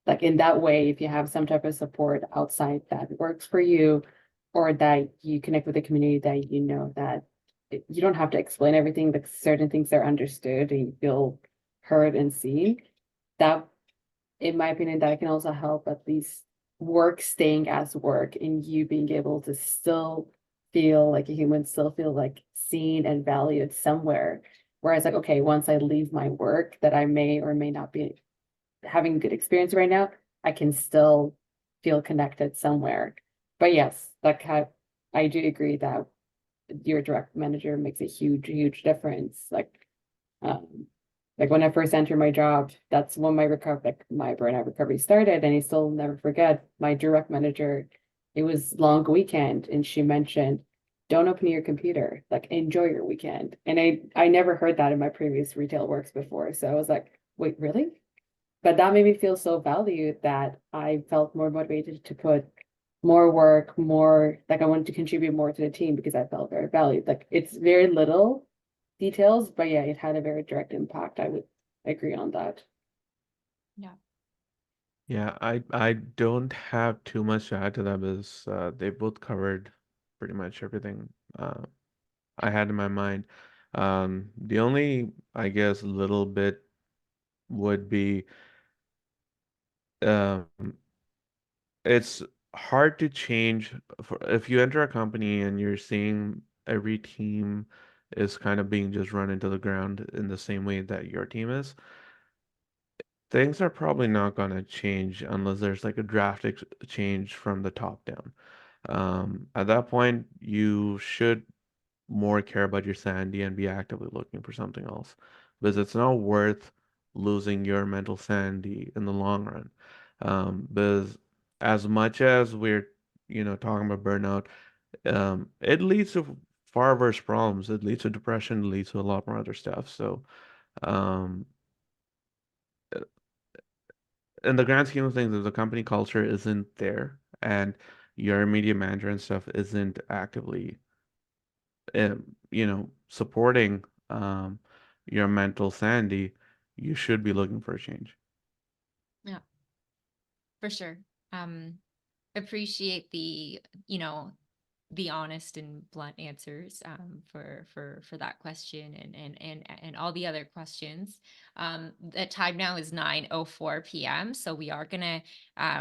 like in that way, if you have some type of support outside that works for you, or that you connect with a community that you know that you don't have to explain everything, like certain things are understood and you feel heard and seen, that in my opinion, that can also help at least work staying as work, and you being able to still feel like a human, still feel like seen and valued somewhere. Whereas like, okay, once I leave my work that I may or may not be having a good experience right now, I can still feel connected somewhere. But yes, I do agree that your direct manager makes a huge difference. Um, like when I first entered my job, that's when my burnout recovery started. And I still never forget my direct manager. It was long weekend, and she mentioned, "Don't open your computer. Like enjoy your weekend." And I never heard that in my previous retail works before. So I was like, "Wait, really?" But that made me feel so valued that I felt more motivated to put more work, more like I wanted to contribute more to the team because I felt very valued. Like it's very little details, but yeah, it had a very direct impact. I would agree on that. Yeah, I don't have too much to add to that because they both covered pretty much everything I had in my mind. The only, I guess, little bit would be um, it's hard to change if you enter a company and you're seeing every team is kind of being just run into the ground in the same way that your team is. Things are probably not going to change unless there's like a drastic change from the top down. At that point, you should more care about your sanity and be actively looking for something else because it's not worth losing your mental sanity in the long run. Because as much as we're, talking about burnout, it leads to far worse problems. It leads to depression, it leads to a lot more other stuff. So, um, in the grand scheme of things, if the company culture isn't there and your immediate manager and stuff isn't actively, supporting your mental sanity, you should be looking for a change. Yeah, for sure. Appreciate the honest and blunt answers for that question and all the other questions. The time now is 9:04 p.m. So we are gonna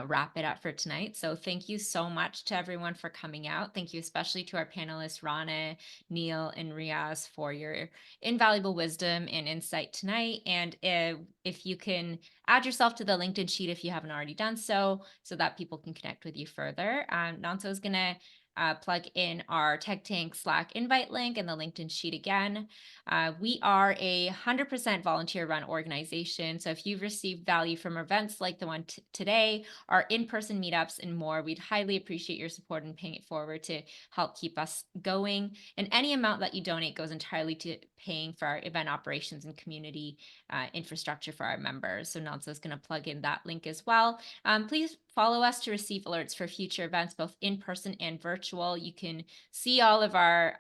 wrap it up for tonight. So thank you so much to everyone for coming out. Thank you especially to our panelists Rana, Neil, and Riaz for your invaluable wisdom and insight tonight. And if you can add yourself to the LinkedIn sheet if you haven't already done so that people can connect with you further. Nanso is gonna plug in our Tech Tank Slack invite link and the LinkedIn sheet again. We are a 100% volunteer-run organization. So if you've received value from events like the one today, our in-person meetups and more, we'd highly appreciate your support in paying it forward to help keep us going. And any amount that you donate goes entirely to paying for our event operations and community infrastructure for our members. So Nansa is going to plug in that link as well. Please follow us to receive alerts for future events, both in person and virtual. You can see all of our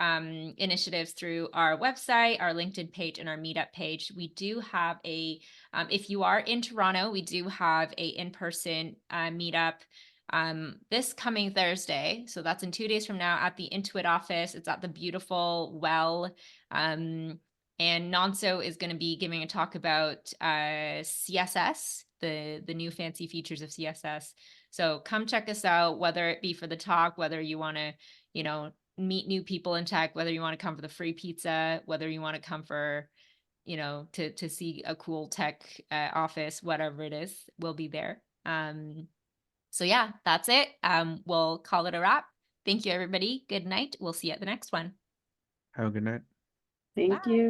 initiatives through our website, our LinkedIn page, and our meetup page. We do have if you are in Toronto, we do have a in-person meetup this coming Thursday. So that's in 2 days from now at the Intuit office. It's at the beautiful Well. And Nanso is going to be giving a talk about CSS, the new fancy features of CSS. So come check us out, whether it be for the talk, whether you want to, meet new people in tech, whether you want to come for the free pizza, whether you want to come for, to see a cool tech office, whatever it is, we'll be there. So yeah, that's it. We'll call it a wrap. Thank you, everybody. Good night. We'll see you at the next one. Have a good night. Thank you.